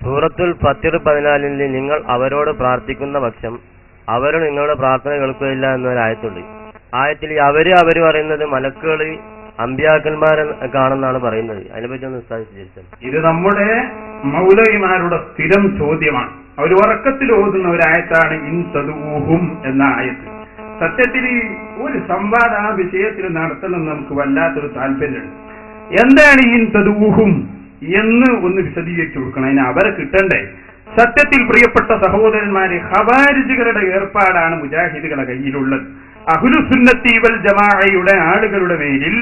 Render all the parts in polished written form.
സൂറത്തുൽ ഫത്തിർ 14 നിങ്ങൾ അവരോട് പ്രാർത്ഥിക്കുന്ന പക്ഷം അവർ നിങ്ങളുടെ പ്രാർത്ഥന കേൾക്കുകയില്ല എന്നൊരായത്തുണ്ട്. ആയത്തിൽ അവര് പറയുന്നത് മലക്കുകൾ അമ്പിയാക്കന്മാരെ കാണുന്നാണ് പറയുന്നത്. അതിനെപ്പറ്റി ഒന്ന് വിശദീകരിച്ചാൽ. ഇത് നമ്മുടെ മൗലവിമാരുടെ സ്ഥിരം ചോദ്യമാണ്. അവർ ഉറക്കത്തിൽ ഓതുന്ന ഒരായത്താണ് ഇൻ തദൂഹും എന്ന ആയത്ത്. സത്യത്തിൽ ഒരു സംവാദ ആ വിഷയത്തിൽ നടത്തണമെന്ന് നമുക്ക് വല്ലാത്തൊരു താല്പര്യമുണ്ട്. എന്താണ് ഇൻ തദൂഹും എന്ന് ഒന്ന് വിശദീകരിച്ചു കൊടുക്കണം. അതിന് അവരെ കിട്ടണ്ടേ. സത്യത്തിൽ പ്രിയപ്പെട്ട സഹോദരന്മാരെ, ഖവാരിജുകളുടെ ഏർപ്പാടാണ് മുജാഹിദുകളുടെ കയ്യിലുള്ളത്. അഹ്ലുസുന്നത്തി വൽ ജമാഅയുടെ ആളുകളുടെ മേലിൽ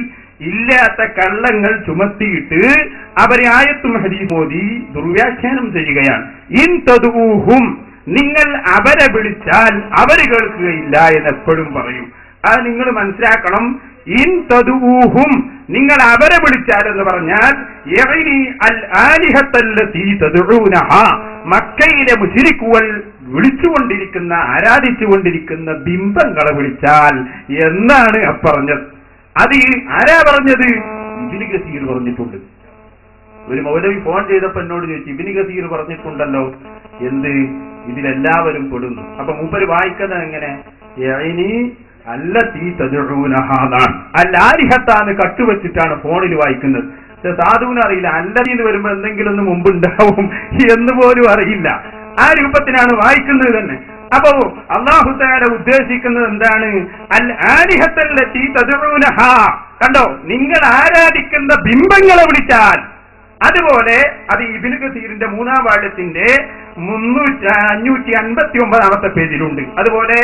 ഇല്ലാത്ത കള്ളങ്ങൾ ചുമത്തിയിട്ട് അവരെ ആയത്തും ഹദീസും ഓതി ദുർവ്യാഖ്യാനം ചെയ്യുകയാണ്. ഇൻ തദൂഹും, നിങ്ങൾ അവരെ വിളിച്ചാൽ അവര് കേൾക്കുകയില്ല എന്ന് എപ്പോഴും പറയും. അത് നിങ്ങൾ മനസ്സിലാക്കണം. ഇൻ തദൂഹും, നിങ്ങൾ അവരെ വിളിച്ചാൽ എന്ന് പറഞ്ഞാൽ മക്കയിലെ മുശ്രിക്കുകൾ വിളിച്ചുകൊണ്ടിരിക്കുന്ന ആരാധിച്ചുകൊണ്ടിരിക്കുന്ന ബിംബങ്ങളെ വിളിച്ചാൽ എന്നാണ് പറഞ്ഞത്. അത് ആരാ പറഞ്ഞത്? ഇബ്നു കസീർ പറഞ്ഞിട്ടുണ്ട്. ഒരു മൗലവി ഫോൺ ചെയ്തപ്പോ എന്നോട് ചോദിച്ചു, ഇബ്നു കസീർ പറഞ്ഞിട്ടുണ്ടല്ലോ, എന്ത് ഇതിലെല്ലാവരും പെടുന്നു. അപ്പൊ മൂപ്പര് വായിക്കുന്നത് എങ്ങനെ? അല്ലതീ തദ്ഉനഹാണ്, അല്ലാലിഹത്താന്ന് കട്ടുവെച്ചിട്ടാണ് ഫോണിൽ വായിക്കുന്നത്. സാധുവിന് അറിയില്ല, അല്ലതീന്ന് വരുമ്പോ എന്തെങ്കിലും ഒന്ന് മുമ്പുണ്ടാവും എന്ന് പോലും അറിയില്ല. ആ രൂപത്തിലാണ് വായിക്കുന്നത് തന്നെ. അപ്പോ അല്ലാഹു തആല ഉദ്ദേശിക്കുന്നത് എന്താണ്? അൽ ആലിഹത്തല്ലതീ തദ്ഉനഹാ, കണ്ടോ, നിങ്ങൾ ആരാധിക്കുന്ന ബിംബങ്ങളെ വിളിച്ചാൽ. അതുപോലെ അത് ഇബ്നു കസീറിന്റെ 3-ാം വാള്യത്തിന്റെ 559-ാമത്തെ പേജിലുണ്ട്. അതുപോലെ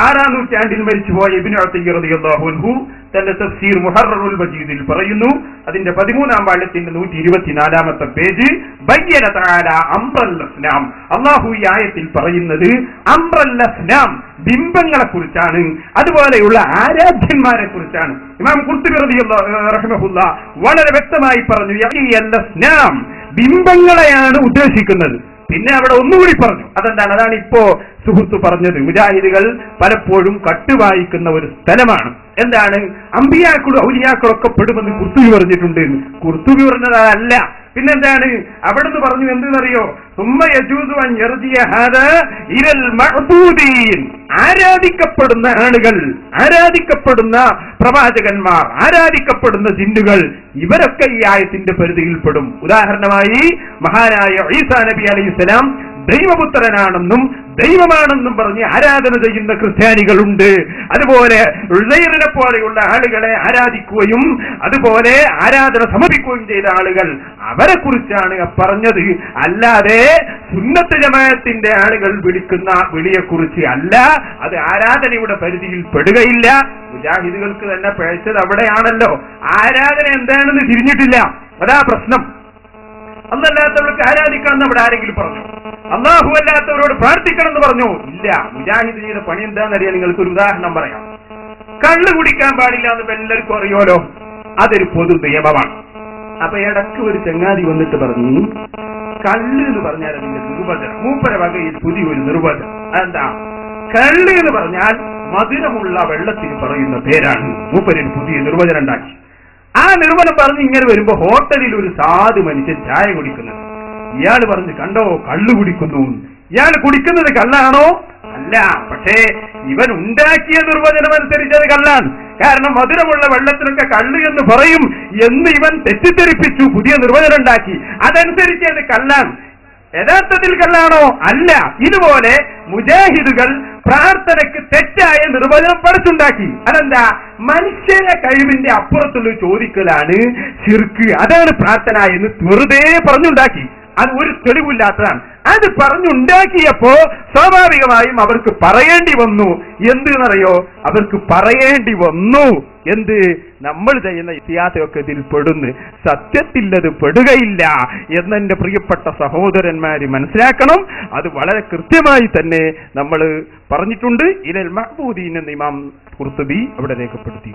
6-ാം നൂറ്റാണ്ടിൽ മരിച്ചുപോയ ഇബ്നു അത്തയ്യ റളിയല്ലാഹു അൻഹു തന്റെ തഫ്സീർ മുഹററുൽ മജീദിൽ പറയുന്നു. അതിന്റെ 13-ാം വാള്യത്തിന്റെ 124-ാമത്തെ പേജ്, ബയ്യന തആല അംറൽ അസ്നാം, അല്ലാഹു ഈ ആയത്തിൽ പറയുന്നത് അംറൽ അസ്നാം, ബിംബങ്ങളെ കുറിച്ചാണ്, അതുപോലെയുള്ള ആരാധ്യന്മാരെ കുറിച്ചാണ്. ഇമാം ഖുർത്തുബി റഹിമഹുല്ലാഹ് വളരെ വ്യക്തമായി പറഞ്ഞു, അസ്നാം, ബിംബങ്ങളെയാണ് ഉദ്ദേശിക്കുന്നത്. പിന്നെ അവിടെ ഒന്നുകൂടി പറഞ്ഞു. അതെന്താണ്? അതാണ് ഇപ്പോ സുഹൃത്ത് പറഞ്ഞത്. മുജാഹിദുകൾ പലപ്പോഴും കട്ടുവായിക്കുന്ന ഒരു സ്ഥലമാണ്. എന്താണ്? അമ്പിയാക്കളും ഔലിയാക്കളൊക്കെ പെടുമെന്ന് ഖുർത്തുബി പറഞ്ഞിട്ടുണ്ട്. ഖുർത്തുബി പറഞ്ഞതല്ല, പിന്നെന്താണ്? അവിടുന്ന് പറഞ്ഞു എന്തെന്നറിയോ? ആരാധിക്കപ്പെടുന്ന ആളുകൾ, ആരാധിക്കപ്പെടുന്ന പ്രവാചകന്മാർ, ആരാധിക്കപ്പെടുന്ന ജിന്നുകൾ, ഇവരൊക്കെ ഈ ആയത്തിന്റെ പരിധിയിൽപ്പെടും. ഉദാഹരണമായി മഹാനായ ഈസാ നബി അലൈഹിസ്സലാം ദൈവപുത്രനാണെന്നും ദൈവമാണെന്നും പറഞ്ഞ് ആരാധന ചെയ്യുന്ന ക്രിസ്ത്യാനികളുണ്ട്. അതുപോലെ ഉസൈറിനെ പോലെയുള്ള ആളുകളെ ആരാധിക്കുകയും അതുപോലെ ആരാധന സമർപ്പിക്കുകയും ചെയ്ത ആളുകൾ, അവരെ കുറിച്ചാണ് പറഞ്ഞത്. അല്ലാതെ സുന്നത്ത് ജമാഅത്തിന്റെ ആളുകൾ വിളിക്കുന്ന വിളിയെക്കുറിച്ച് അല്ല. അത് ആരാധനയുടെ പരിധിയിൽ പെടുകയില്ല. മുജാഹിദുകൾക്ക് തന്നെ പിഴച്ചത് അവിടെയാണല്ലോ. ആരാധന എന്താണെന്ന് തിരിഞ്ഞിട്ടില്ല. അതാ പ്രശ്നം. അല്ലാത്തവർക്ക് ആരാധിക്കണം അവിടെ ആരെങ്കിലും പറഞ്ഞു? അല്ലാഹു അല്ലാത്തവരോട് പ്രാർത്ഥിക്കണം എന്ന് പറഞ്ഞു? ഇല്ല. മുജാഹിദ് ചെയ്ത പണി എന്താണെന്നറിയാൻ നിങ്ങൾക്ക് ഒരു ഉദാഹരണം പറയാം. കള്ള് കുടിക്കാൻ പാടില്ല എന്ന് എല്ലാവർക്കും അറിയോലോ. അതൊരു പൊതു നിയമമാണ്. അപ്പൊ ഇടയ്ക്ക് ഒരു ചങ്ങാതി വന്നിട്ട് പറഞ്ഞു, കള്ള് എന്ന് പറഞ്ഞാൽ അതിന്റെ നിർവചനം, മൂപ്പര വകയിൽ പുതിയൊരു നിർവചനം. അതെന്താ? കള്ള് എന്ന് പറഞ്ഞാൽ മധുരമുള്ള വെള്ളത്തിന് പറയുന്ന പേരാണ്. മൂപ്പരൊരു പുതിയ നിർവചനം ഉണ്ടാക്കി. ആ നിർവചനം പറഞ്ഞ് ഇങ്ങനെ വരുമ്പോ ഹോട്ടലിൽ ഒരു സാധു മനുഷ്യൻ ചായ കുടിക്കുന്നത്, ഇയാൾ പറഞ്ഞു, കണ്ടോ കള്ളു കുടിക്കുന്നു. ഇയാൾ കുടിക്കുന്നത് കള്ളാണോ? അല്ല. പക്ഷേ ഇവൻ ഉണ്ടാക്കിയ നിർവചനം അനുസരിച്ച് അത് കള്ളാണ്. കാരണം മധുരമുള്ള വെള്ളത്തിനൊക്കെ കള്ള് എന്ന് പറയും എന്ന് ഇവൻ തെറ്റിദ്ധരിപ്പിച്ചു, പുതിയ നിർവചനം ഉണ്ടാക്കി. അതനുസരിച്ച് അത് കള്ളാണ്. യഥാർത്ഥത്തിൽ കള്ളാണോ? അല്ല. ഇതുപോലെ മുജാഹിദുകൾ പ്രാർത്ഥനയ്ക്ക് തെറ്റായ നിർവചനം പഠിച്ചുണ്ടാക്കി. അതെന്താ? മനുഷ്യന്റെ കഴിവിന്റെ അപ്പുറത്തുള്ള ചോദിക്കലാണ് ശിർക്ക്, അതാണ് പ്രാർത്ഥന എന്ന് വെറുതെ പറഞ്ഞുണ്ടാക്കി. അത് ഒരു തെളിവില്ലാത്തതാണ്. അത് പറഞ്ഞുണ്ടാക്കിയപ്പോ സ്വാഭാവികമായും അവർക്ക് പറയേണ്ടി വന്നു. എന്തെന്നറിയോ? അവർക്ക് പറയേണ്ടി വന്നു എന്ത്? നമ്മൾ ചെയ്യുന്ന ഇത്തിഹാസമൊക്കെ ഇതിൽ പെടുന്നു. സത്യത്തിലത് പെടുകയില്ല എന്നെന്റെ പ്രിയപ്പെട്ട സഹോദരന്മാര് മനസ്സിലാക്കണം. അത് വളരെ കൃത്യമായി തന്നെ നമ്മൾ പറഞ്ഞിട്ടുണ്ട്. ഇലൽ മഅ്ബൂദീൻ എന്ന് ഇമാം ഖുർത്തുബി അവിടെ രേഖപ്പെടുത്തി.